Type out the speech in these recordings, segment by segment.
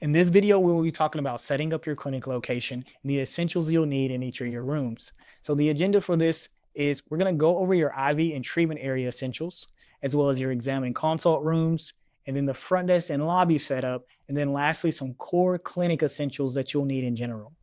In this video, we will be talking about setting up your clinic location and the essentials you'll need in each of your rooms. So the agenda for this is we're going to go over your IV and treatment area essentials, as well as your exam and consult rooms, and then the front desk and lobby setup, and then lastly, some core clinic essentials that you'll need in general.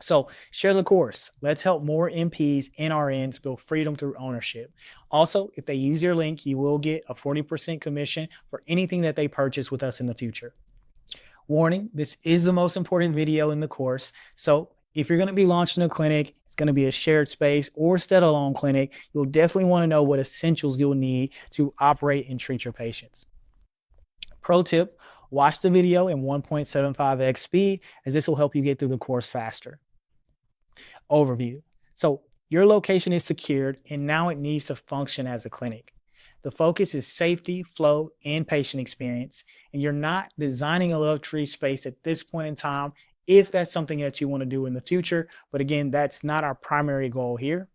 So share the course. Let's help more NPs and RNs build freedom through ownership. Also, if they use your link, you will get a 40% commission for anything that they purchase with us in the future. Warning, this is the most important video in the course. So if you're going to be launching a clinic, it's going to be a shared space or standalone clinic, you'll definitely want to know what essentials you'll need to operate and treat your patients. Pro tip, watch the video in 1.75x speed, as this will help you get through the course faster. Overview. So your location is secured and now it needs to function as a clinic. The focus is safety, flow, and patient experience. And you're not designing a luxury space at this point in time if that's something that you want to do in the future. But again, that's not our primary goal here.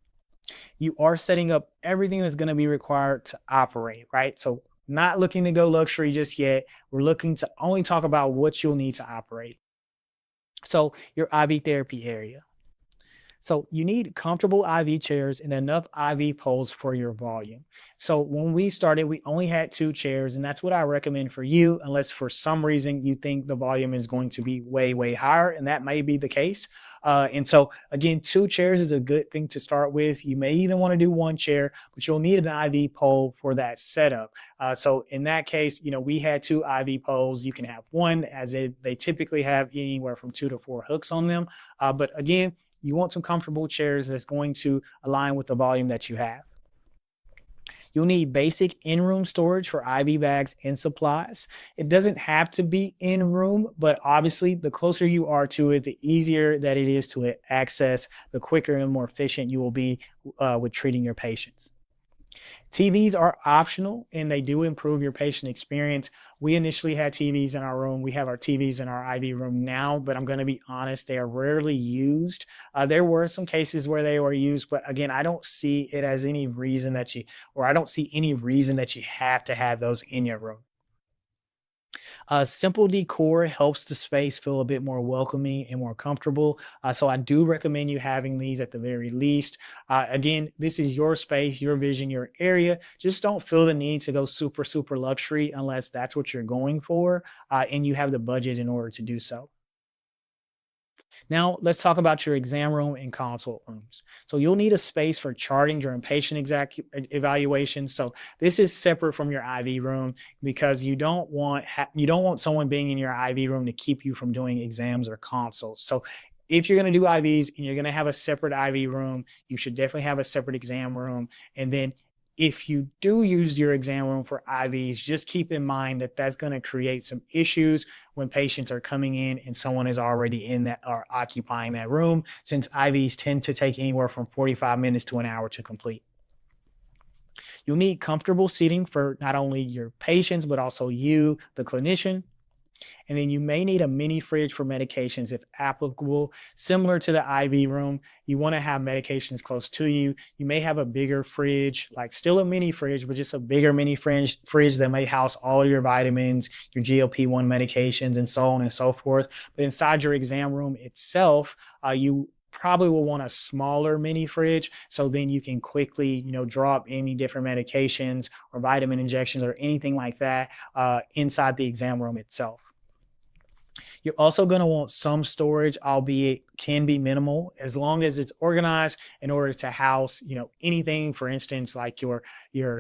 You are setting up everything that's going to be required to operate, right? So not looking to go luxury just yet. We're looking to only talk about what you'll need to operate. So your IV therapy area. So you need comfortable IV chairs and enough IV poles for your volume. So when we started, we only had 2 chairs, and that's what I recommend for you, unless for some reason you think the volume is going to be way, way higher, and that may be the case. And so again, 2 chairs is a good thing to start with. You may even want to do 1 chair, but you'll need an IV pole for that setup. So in that case, we had 2 IV poles. You can have 1, as they typically have anywhere from 2 to 4 hooks on them. But again, you want some comfortable chairs that's going to align with the volume that you have. You'll need basic in-room storage for IV bags and supplies. It doesn't have to be in-room, but obviously the closer you are to it, the easier that it is to access, the quicker and more efficient you will be with treating your patients. TVs are optional and they do improve your patient experience. We initially had TVs in our room. We have our TVs in our IV room now, but I'm going to be honest, they are rarely used. There were some cases where they were used, but again, I don't see it as any reason that I don't see any reason that you have to have those in your room. Simple decor helps the space feel a bit more welcoming and more comfortable. So I do recommend you having these at the very least. Again, this is your space, your vision, your area. Just don't feel the need to go super, super luxury unless that's what you're going for and you have the budget in order to do so. Now, let's talk about your exam room and consult rooms. So you'll need a space for charting during patient evaluation. So this is separate from your IV room because you don't want someone being in your IV room to keep you from doing exams or consults. So if you're going to do IVs and you're going to have a separate IV room, you should definitely have a separate exam room. And then if you do use your exam room for IVs, just keep in mind that that's going to create some issues when patients are coming in and someone is already in that or occupying that room, since IVs tend to take anywhere from 45 minutes to an hour to complete. You'll need comfortable seating for not only your patients, but also you, the clinician. And then you may need a mini fridge for medications if applicable. Similar to the IV room, you want to have medications close to you. You may have a bigger fridge, like still a mini fridge, but just a bigger mini fridge that may house all your vitamins, your GLP-1 medications, and so on and so forth. But inside your exam room itself, you probably will want a smaller mini fridge, so then you can quickly drop any different medications or vitamin injections or anything like that inside the exam room itself. You're also going to want some storage, albeit can be minimal, as long as it's organized in order to house, anything, for instance, like your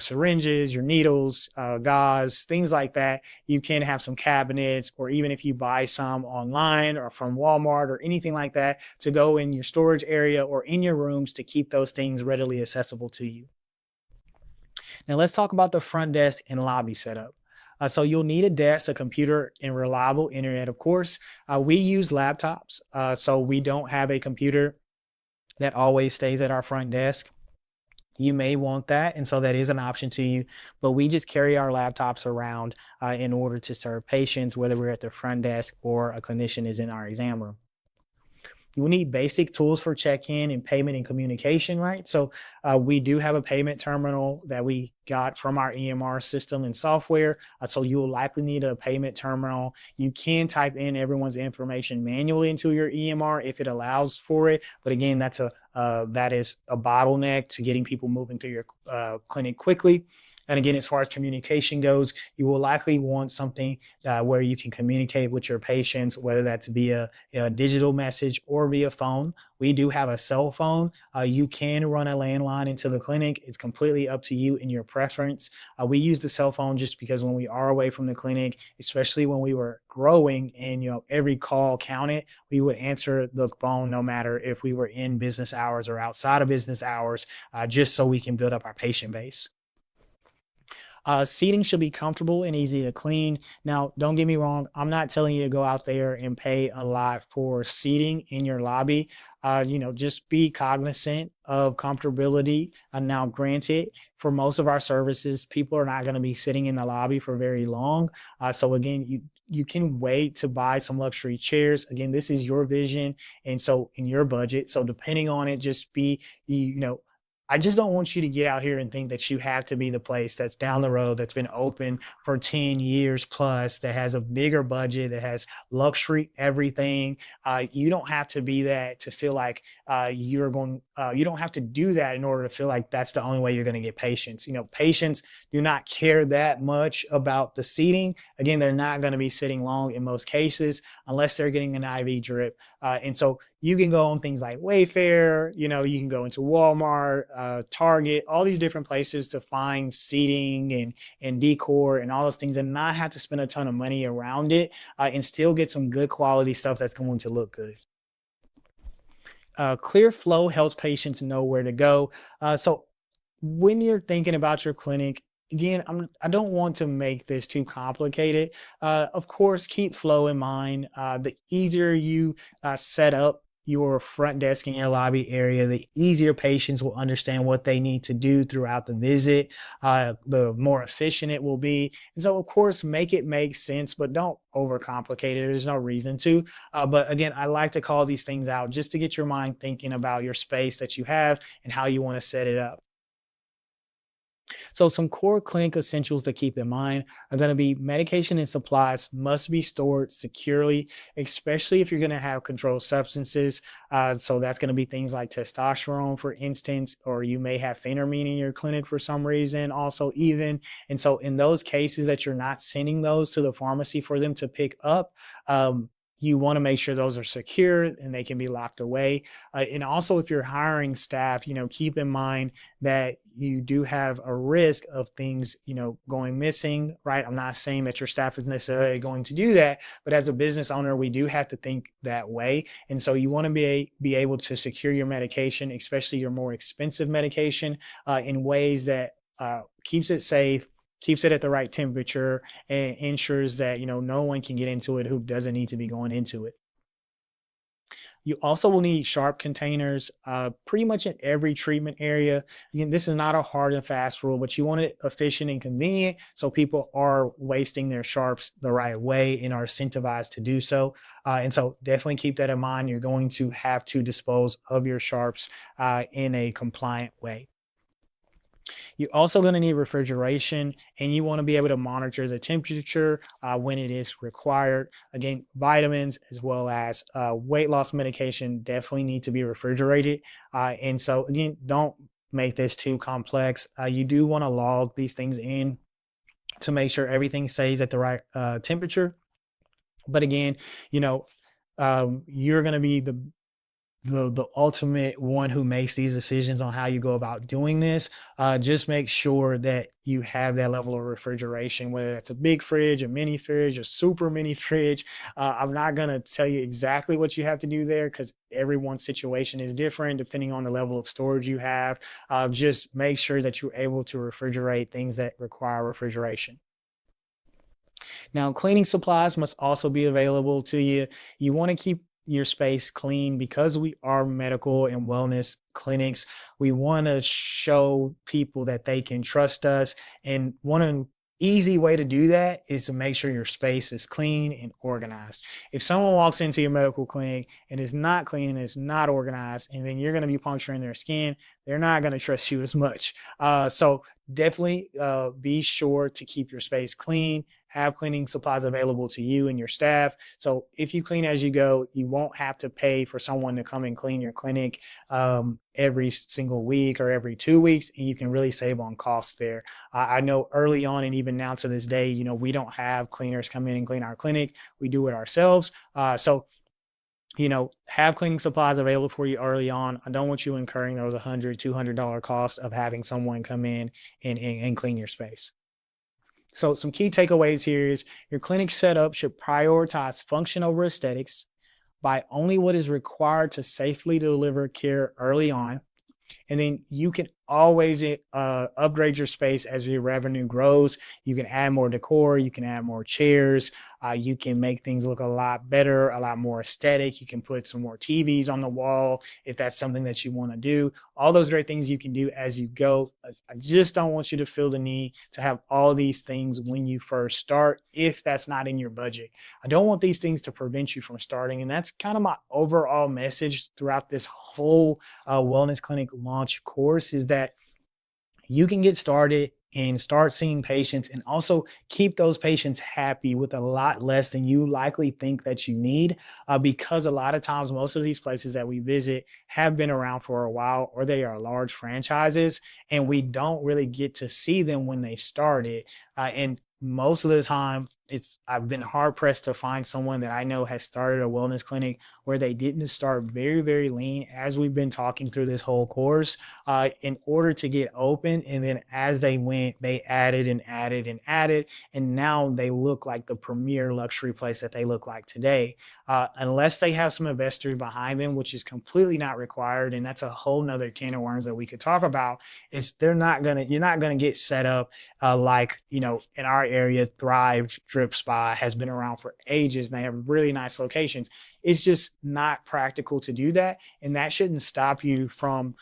syringes, your needles, gauze, things like that. You can have some cabinets, or even if you buy some online or from Walmart or anything like that, to go in your storage area or in your rooms to keep those things readily accessible to you. Now let's talk about the front desk and lobby setup. So you'll need a desk, a computer, and reliable internet, of course. We use laptops, so we don't have a computer that always stays at our front desk. You may want that, and so that is an option to you, but we just carry our laptops around in order to serve patients, whether we're at the front desk or a clinician is in our exam room. You will need basic tools for check-in and payment and communication, right? So we do have a payment terminal that we got from our EMR system and software. So you will likely need a payment terminal. You can type in everyone's information manually into your EMR if it allows for it. But again, that is a bottleneck to getting people moving through your clinic quickly. And again, as far as communication goes, you will likely want something where you can communicate with your patients, whether that's via a digital message or via phone. We do have a cell phone. You can run a landline into the clinic. It's completely up to you and your preference. We use the cell phone just because when we are away from the clinic, especially when we were growing and every call counted, we would answer the phone no matter if we were in business hours or outside of business hours, just so we can build up our patient base. Seating should be comfortable and easy to clean. Now, don't get me wrong. I'm not telling you to go out there and pay a lot for seating in your lobby. Just be cognizant of comfortability. Now, granted, for most of our services, people are not going to be sitting in the lobby for very long. So again, you can wait to buy some luxury chairs. Again, this is your vision, and so in your budget. So depending on it, just be I just don't want you to get out here and think that you have to be the place that's down the road, that's been open for 10 years plus, that has a bigger budget, that has luxury everything. You don't have to be that to feel like you don't have to do that in order to feel like that's the only way you're going to get patients. Patients do not care that much about the seating. Again, they're not going to be sitting long in most cases unless they're getting an IV drip. And so you can go on things like Wayfair, you can go into Walmart, Target, all these different places to find seating and decor and all those things and not have to spend a ton of money around it and still get some good quality stuff that's going to look good. Clear flow helps patients know where to go. So when you're thinking about your clinic, again, I don't want to make this too complicated. Of course, keep flow in mind. The easier you set up your front desk in your lobby area, the easier patients will understand what they need to do throughout the visit, the more efficient it will be. And so, of course, make it make sense, but don't overcomplicate it. There's no reason to. But again, I like to call these things out just to get your mind thinking about your space that you have and how you want to set it up. So some core clinic essentials to keep in mind are going to be medication and supplies must be stored securely, especially if you're going to have controlled substances. So that's going to be things like testosterone, for instance, or you may have phentermine in your clinic for some reason also even. And so in those cases that you're not sending those to the pharmacy for them to pick up, you want to make sure those are secure and they can be locked away. And also, if you're hiring staff, keep in mind that you do have a risk of things, going missing, right? I'm not saying that your staff is necessarily going to do that, but as a business owner, we do have to think that way. And so you want to be able to secure your medication, especially your more expensive medication, in ways that keeps it safe, keeps it at the right temperature, and ensures that no one can get into it who doesn't need to be going into it. You also will need sharp containers pretty much in every treatment area. Again, this is not a hard and fast rule, but you want it efficient and convenient so people are wasting their sharps the right way and are incentivized to do so. And so definitely keep that in mind. You're going to have to dispose of your sharps in a compliant way. You're also going to need refrigeration, and you want to be able to monitor the temperature when it is required. Again, vitamins as well as weight loss medication definitely need to be refrigerated. And so again, don't make this too complex. You do want to log these things in to make sure everything stays at the right temperature. But again, you're going to be the ultimate one who makes these decisions on how you go about doing this. Just make sure that you have that level of refrigeration, whether it's a big fridge, a mini fridge, a super mini fridge. I'm not going to tell you exactly what you have to do there because everyone's situation is different depending on the level of storage you have. Just make sure that you're able to refrigerate things that require refrigeration. Now, cleaning supplies must also be available to you. You want to keep your space clean because we are medical and wellness clinics. We want to show people that they can trust us and want to easy way to do that is to make sure your space is clean and organized. If someone walks into your medical clinic and is not clean and is not organized, and then you're going to be puncturing their skin, they're not going to trust you as much. So definitely be sure to keep your space clean, have cleaning supplies available to you and your staff. So if you clean as you go, you won't have to pay for someone to come and clean your clinic every single week or every 2 weeks, and you can really save on costs there. I know early on and even now to this day, we don't have cleaners come in and clean our clinic. We do it ourselves. So have cleaning supplies available for you early on. I don't want you incurring those $100, $200 cost of having someone come in and clean your space. So some key takeaways here is your clinic setup should prioritize function over aesthetics, buy only what is required to safely deliver care early on. And then you can always upgrade your space as your revenue grows. You can add more decor, you can add more chairs, you can make things look a lot better, a lot more aesthetic. You can put some more TVs on the wall if that's something that you want to do. All those great things you can do as you go. I just don't want you to feel the need to have all these things when you first start if that's not in your budget. I don't want these things to prevent you from starting. And that's kind of my overall message throughout this whole wellness clinic launch course, is that you can get started and start seeing patients and also keep those patients happy with a lot less than you likely think that you need, because a lot of times most of these places that we visit have been around for a while, or they are large franchises, and we don't really get to see them when they started. And most of the time, I've been hard pressed to find someone that I know has started a wellness clinic where they didn't start very, very lean, as we've been talking through this whole course, in order to get open. And then as they went, they added and added and added, and now they look like the premier luxury place that they look like today. Unless they have some investors behind them, which is completely not required, and that's a whole nother can of worms that we could talk about. Is you're not gonna get set up like in our area, Thrive Drip Spa has been around for ages and they have really nice locations. It's just not practical to do that, and that shouldn't stop you from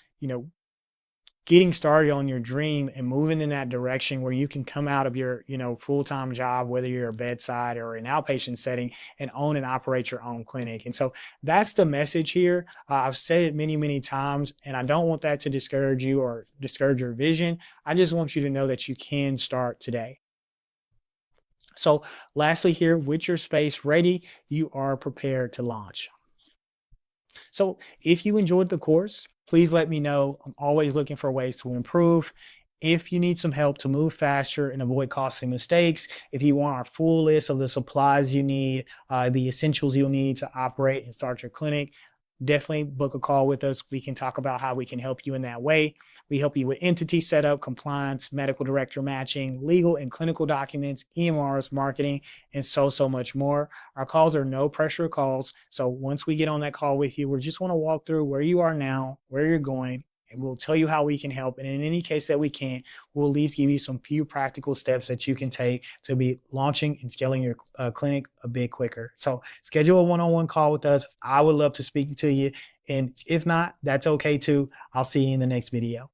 getting started on your dream and moving in that direction where you can come out of your full-time job, whether you're a bedside or an outpatient setting, and own and operate your own clinic. And so that's the message here. I've said it many, many times, and I don't want that to discourage you or discourage your vision. I just want you to know that you can start today. So lastly here, with your space ready, you are prepared to launch. So if you enjoyed the course, please let me know. I'm always looking for ways to improve. If you need some help to move faster and avoid costly mistakes, if you want our full list of the supplies you need, the essentials you'll need to operate and start your clinic, definitely book a call with us. We can talk about how we can help you in that way. We help you with entity setup, compliance, medical director matching, legal and clinical documents, EMRs, marketing, and so much more. Our calls are no pressure calls. So once we get on that call with you, we just want to walk through where you are now, where you're going, and we'll tell you how we can help. And in any case that we can't, we'll at least give you some few practical steps that you can take to be launching and scaling your clinic a bit quicker. So schedule a one-on-one call with us. I would love to speak to you. And if not, that's okay too. I'll see you in the next video.